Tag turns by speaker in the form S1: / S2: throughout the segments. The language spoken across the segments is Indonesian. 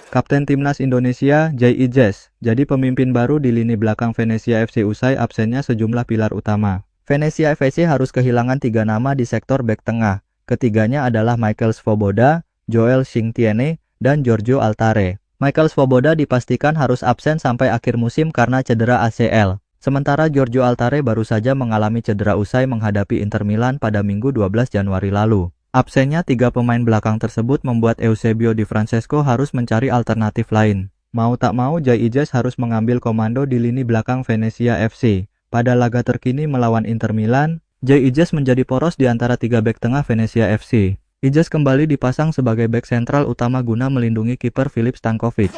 S1: Kapten Timnas Indonesia, Jai Ijes, jadi pemimpin baru di lini belakang Venezia FC usai absennya sejumlah pilar utama. Venezia FC harus kehilangan 3 nama di sektor bek tengah. Ketiganya adalah Michael Svoboda, Joel Singtiene, dan Giorgio Altare. Michael Svoboda dipastikan harus absen sampai akhir musim karena cedera ACL. Sementara Giorgio Altare baru saja mengalami cedera usai menghadapi Inter Milan pada Minggu 12 Januari lalu. Absennya 3 pemain belakang tersebut membuat Eusebio Di Francesco harus mencari alternatif lain. Mau tak mau, Jai Ijes harus mengambil komando di lini belakang Venezia FC. Pada laga terkini melawan Inter Milan, Jai Ijes menjadi poros di antara 3 bek tengah Venezia FC. Ijes kembali dipasang sebagai bek sentral utama guna melindungi kiper Filip Stankovic.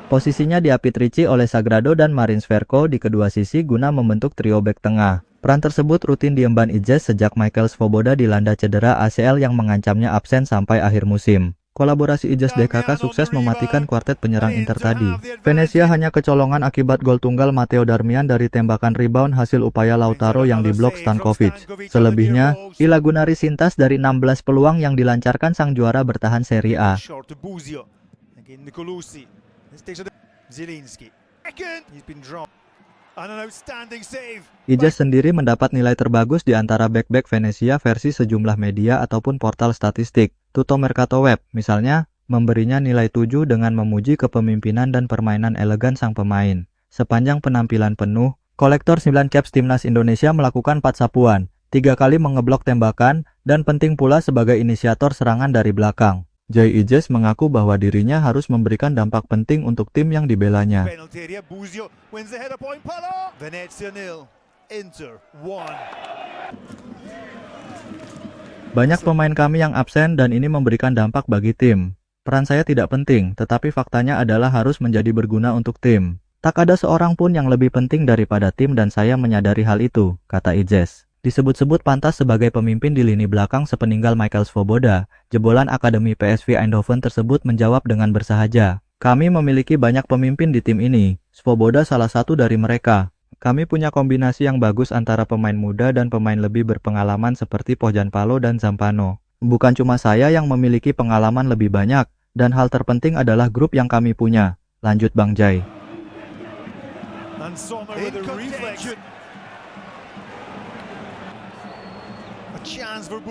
S1: Posisinya diapit Ricci oleh Sagrado dan Marins Verco di kedua sisi guna membentuk trio bek tengah. Peran tersebut rutin diemban Ijes sejak Michael Svoboda dilanda cedera ACL yang mengancamnya absen sampai akhir musim. Kolaborasi Ijes DKK sukses mematikan kuartet penyerang Inter tadi. Venezia hanya kecolongan akibat gol tunggal Matteo Darmian dari tembakan rebound hasil upaya Lautaro yang diblok Stankovic. Selebihnya, Ilagunari Sintas dari 16 peluang yang dilancarkan sang juara bertahan Serie A. Ijes sendiri mendapat nilai terbagus di antara bek-bek Venezia versi sejumlah media ataupun portal statistik. Tutto Mercato Web, misalnya, memberinya nilai 7 dengan memuji kepemimpinan dan permainan elegan sang pemain. Sepanjang penampilan penuh, kolektor 9 caps Timnas Indonesia melakukan 4 sapuan, 3 kali mengeblok tembakan, dan penting pula sebagai inisiator serangan dari belakang. Jai Ijes mengaku bahwa dirinya harus memberikan dampak penting untuk tim yang dibelanya. Banyak pemain kami yang absen dan ini memberikan dampak bagi tim. Peran saya tidak penting, tetapi faktanya adalah harus menjadi berguna untuk tim. Tak ada seorang pun yang lebih penting daripada tim dan saya menyadari hal itu, kata Ijes. Disebut-sebut pantas sebagai pemimpin di lini belakang sepeninggal Michael Svoboda, jebolan Akademi PSV Eindhoven tersebut menjawab dengan bersahaja. Kami memiliki banyak pemimpin di tim ini, Svoboda salah satu dari mereka. Kami punya kombinasi yang bagus antara pemain muda dan pemain lebih berpengalaman seperti Pohjanpalo dan Zampano. Bukan cuma saya yang memiliki pengalaman lebih banyak, dan hal terpenting adalah grup yang kami punya, lanjut Bang Jai.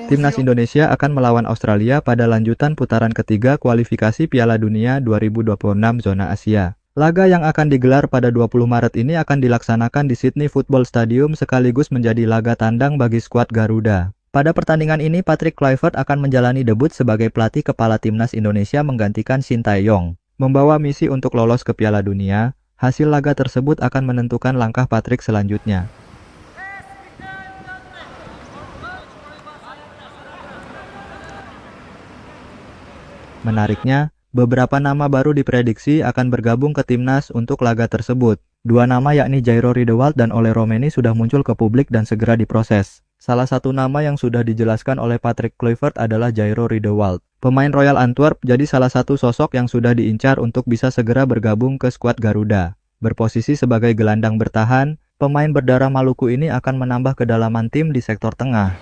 S1: Timnas Indonesia akan melawan Australia pada lanjutan putaran ketiga kualifikasi Piala Dunia 2026 zona Asia. Laga yang akan digelar pada 20 Maret ini akan dilaksanakan di Sydney Football Stadium sekaligus menjadi laga tandang bagi skuad Garuda. Pada pertandingan ini, Patrick Kluivert akan menjalani debut sebagai pelatih kepala Timnas Indonesia menggantikan Shin Tae-yong. Membawa misi untuk lolos ke Piala Dunia, hasil laga tersebut akan menentukan langkah Patrick selanjutnya. Menariknya, beberapa nama baru diprediksi akan bergabung ke timnas untuk laga tersebut. 2 nama yakni Jairo Riedewald dan Ole Romeni sudah muncul ke publik dan segera diproses. Salah satu nama yang sudah dijelaskan oleh Patrick Kluivert adalah Jairo Riedewald. Pemain Royal Antwerp jadi salah satu sosok yang sudah diincar untuk bisa segera bergabung ke skuad Garuda. Berposisi sebagai gelandang bertahan, pemain berdarah Maluku ini akan menambah kedalaman tim di sektor tengah.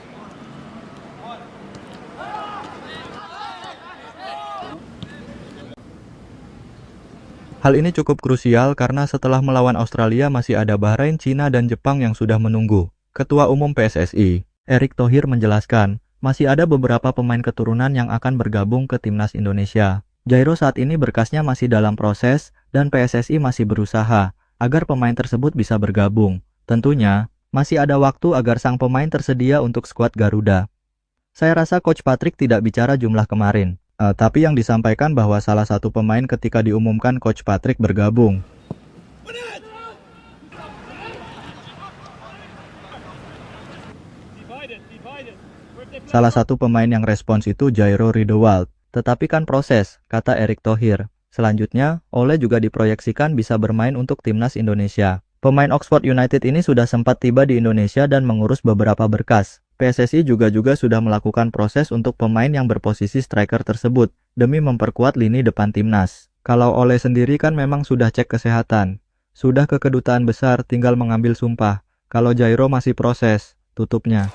S1: Hal ini cukup krusial karena setelah melawan Australia masih ada Bahrain, Cina, dan Jepang yang sudah menunggu. Ketua Umum PSSI, Erick Thohir menjelaskan, masih ada beberapa pemain keturunan yang akan bergabung ke Timnas Indonesia. Jairo saat ini berkasnya masih dalam proses, dan PSSI masih berusaha agar pemain tersebut bisa bergabung. Tentunya, masih ada waktu agar sang pemain tersedia untuk skuad Garuda. Saya rasa Coach Patrick tidak bicara jumlah kemarin. Tapi yang disampaikan bahwa salah satu pemain ketika diumumkan Coach Patrick bergabung. Salah satu pemain yang respons itu Jairo Riedewald. Tetapi kan proses, kata Erick Thohir. Selanjutnya, Ole juga diproyeksikan bisa bermain untuk Timnas Indonesia. Pemain Oxford United ini sudah sempat tiba di Indonesia dan mengurus beberapa berkas. PSSI juga sudah melakukan proses untuk pemain yang berposisi striker tersebut. demi memperkuat lini depan timnas. Kalau Ole sendiri kan memang sudah cek kesehatan. Sudah ke kedutaan besar, tinggal mengambil sumpah. Kalau Jairo masih proses, tutupnya.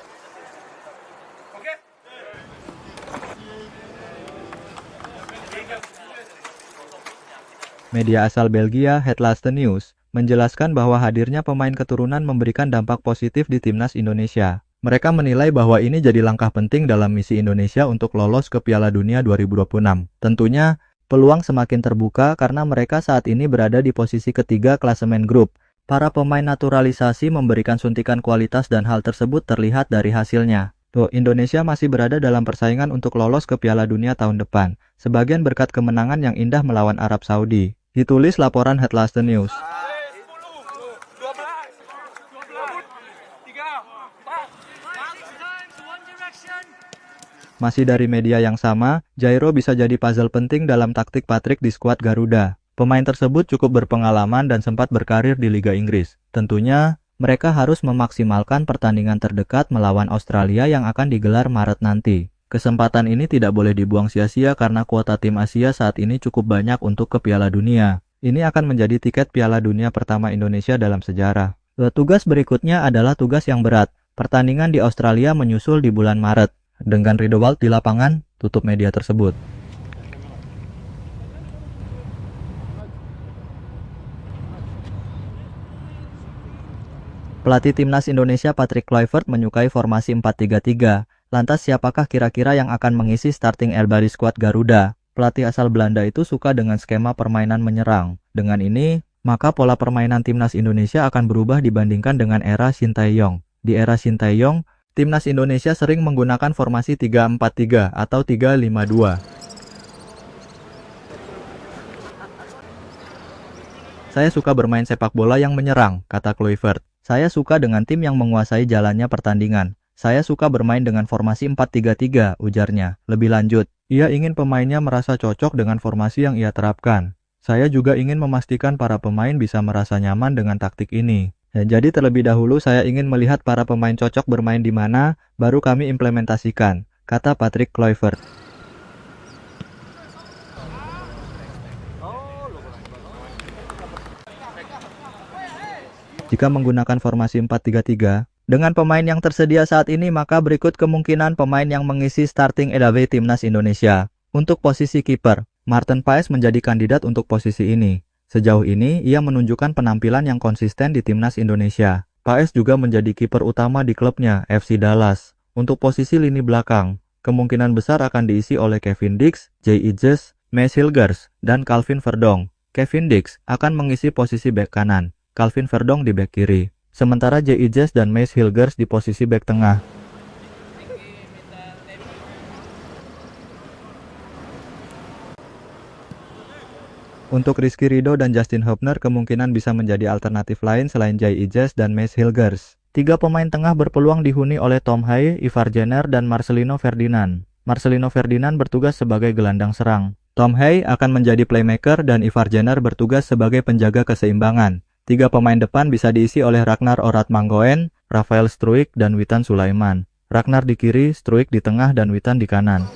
S1: Media asal Belgia, Het Laatste Nieuws, menjelaskan bahwa hadirnya pemain keturunan memberikan dampak positif di timnas Indonesia. Mereka menilai bahwa ini jadi langkah penting dalam misi Indonesia untuk lolos ke Piala Dunia 2026. Tentunya, peluang semakin terbuka karena mereka saat ini berada di posisi ketiga klasemen grup. Para pemain naturalisasi memberikan suntikan kualitas dan hal tersebut terlihat dari hasilnya. Tuh, Indonesia masih berada dalam persaingan untuk lolos ke Piala Dunia tahun depan, sebagian berkat kemenangan yang indah melawan Arab Saudi. Ditulis laporan Het Laatste Nieuws. Masih dari media yang sama, Jairo bisa jadi puzzle penting dalam taktik Patrick di skuad Garuda. Pemain tersebut cukup berpengalaman dan sempat berkarir di Liga Inggris. Tentunya, mereka harus memaksimalkan pertandingan terdekat melawan Australia yang akan digelar Maret nanti. Kesempatan ini tidak boleh dibuang sia-sia karena kuota tim Asia saat ini cukup banyak untuk ke Piala Dunia. Ini akan menjadi tiket Piala Dunia pertama Indonesia dalam sejarah. Tugas berikutnya adalah tugas yang berat. Pertandingan di Australia menyusul di bulan Maret. Dengan Riedewald di lapangan, tutup media tersebut. Pelatih timnas Indonesia Patrick Kluivert menyukai formasi 4-3-3. Lantas siapakah kira-kira yang akan mengisi starting 11 di skuad Garuda? Pelatih asal Belanda itu suka dengan skema permainan menyerang. Dengan ini, maka pola permainan timnas Indonesia akan berubah dibandingkan dengan era Shin Tae-yong. Di era Shin Tae-yong, timnas Indonesia sering menggunakan formasi 3-4-3 atau 3-5-2. Saya suka bermain sepak bola yang menyerang, kata Kluivert. Saya suka dengan tim yang menguasai jalannya pertandingan. Saya suka bermain dengan formasi 4-3-3, ujarnya. Lebih lanjut, ia ingin pemainnya merasa cocok dengan formasi yang ia terapkan. Saya juga ingin memastikan para pemain bisa merasa nyaman dengan taktik ini. Jadi terlebih dahulu saya ingin melihat para pemain cocok bermain di mana, baru kami implementasikan, kata Patrick Kluivert. Jika menggunakan formasi 4-3-3, dengan pemain yang tersedia saat ini maka berikut kemungkinan pemain yang mengisi starting 11 timnas Indonesia. Untuk posisi kiper, Maarten Paes menjadi kandidat untuk posisi ini. Sejauh ini, ia menunjukkan penampilan yang konsisten di timnas Indonesia. Paes juga menjadi kiper utama di klubnya, FC Dallas. Untuk posisi lini belakang, kemungkinan besar akan diisi oleh Kevin Dix, Jay Ijes, Maes Hilgers, dan Calvin Verdong. Kevin Dix akan mengisi posisi bek kanan, Calvin Verdong di bek kiri. Sementara Jay Ijes dan Maes Hilgers di posisi bek tengah. Untuk Rizky Ridho dan Justin Hubner kemungkinan bisa menjadi alternatif lain selain Jay Ijes dan Maes Hilgers. Tiga pemain tengah berpeluang dihuni oleh Tom Hai, Ivar Jenner, dan Marcelino Ferdinand. Marcelino Ferdinand bertugas sebagai gelandang serang. Tom Hai akan menjadi playmaker dan Ivar Jenner bertugas sebagai penjaga keseimbangan. Tiga pemain depan bisa diisi oleh Ragnar Orat-Manggoen, Rafael Struijk, dan Witan Sulaiman. Ragnar di kiri, Struijk di tengah, dan Witan di kanan.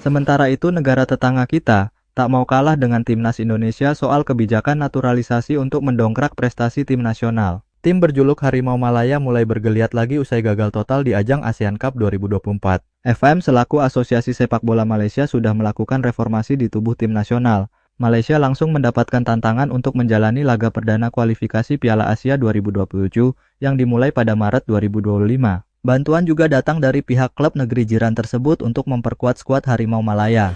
S1: Sementara itu negara tetangga kita tak mau kalah dengan timnas Indonesia soal kebijakan naturalisasi untuk mendongkrak prestasi tim nasional. Tim berjuluk Harimau Malaya mulai bergeliat lagi usai gagal total di ajang ASEAN Cup 2024. FM selaku Asosiasi Sepak Bola Malaysia sudah melakukan reformasi di tubuh tim nasional. Malaysia langsung mendapatkan tantangan untuk menjalani laga perdana kualifikasi Piala Asia 2027 yang dimulai pada Maret 2025. Bantuan juga datang dari pihak klub negeri jiran tersebut untuk memperkuat skuad Harimau Malaya.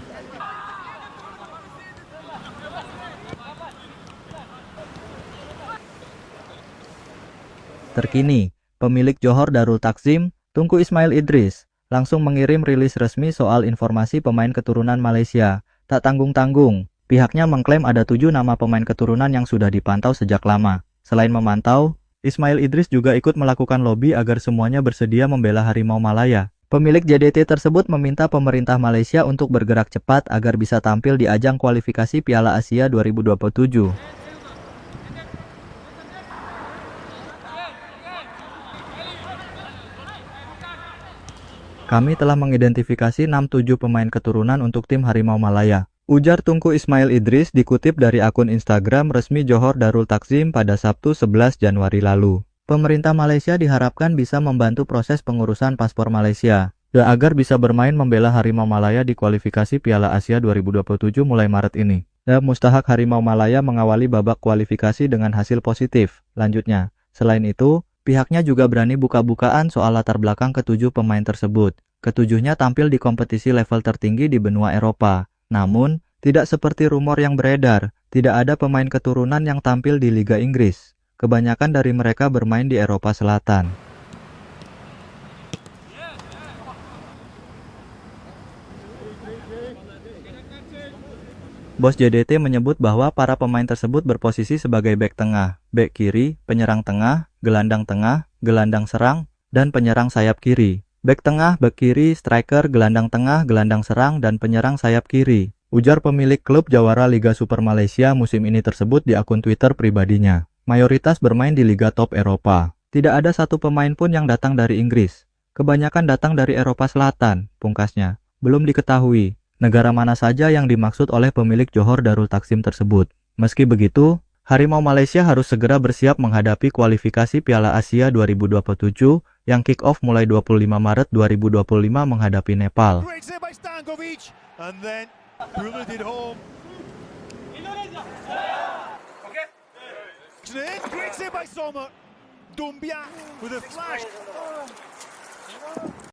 S1: Terkini, pemilik Johor Darul Takzim, Tunku Ismail Idris, langsung mengirim rilis resmi soal informasi pemain keturunan Malaysia. Tak tanggung-tanggung, pihaknya mengklaim ada 7 nama pemain keturunan yang sudah dipantau sejak lama. Selain memantau, Ismail Idris juga ikut melakukan lobi agar semuanya bersedia membela Harimau Malaya. Pemilik JDT tersebut meminta pemerintah Malaysia untuk bergerak cepat agar bisa tampil di ajang kualifikasi Piala Asia 2027. Kami telah mengidentifikasi 6-7 pemain keturunan untuk tim Harimau Malaya. Ujar Tungku Ismail Idris dikutip dari akun Instagram resmi Johor Darul Takzim pada Sabtu 11 Januari lalu. Pemerintah Malaysia diharapkan bisa membantu proses pengurusan paspor Malaysia agar bisa bermain membela Harimau Malaya di kualifikasi Piala Asia 2027 mulai Maret ini. Mustahak Harimau Malaya mengawali babak kualifikasi dengan hasil positif. Lanjutnya, selain itu, pihaknya juga berani buka-bukaan soal latar belakang ketujuh pemain tersebut. Ketujuhnya tampil di kompetisi level tertinggi di benua Eropa. Namun, tidak seperti rumor yang beredar, tidak ada pemain keturunan yang tampil di Liga Inggris. Kebanyakan dari mereka bermain di Eropa Selatan. Bos JDT menyebut bahwa para pemain tersebut berposisi sebagai bek tengah, bek kiri, penyerang tengah, gelandang serang, dan penyerang sayap kiri. Bek tengah, bek kiri, striker, gelandang tengah, gelandang serang, dan penyerang sayap kiri. Ujar pemilik klub jawara Liga Super Malaysia musim ini tersebut di akun Twitter pribadinya. Mayoritas bermain di Liga Top Eropa. Tidak ada satu pemain pun yang datang dari Inggris. Kebanyakan datang dari Eropa Selatan, pungkasnya. Belum diketahui negara mana saja yang dimaksud oleh pemilik Johor Darul Takzim tersebut. Meski begitu, Harimau Malaysia harus segera bersiap menghadapi kualifikasi Piala Asia 2027 yang kick-off mulai 25 Maret 2025 menghadapi Nepal.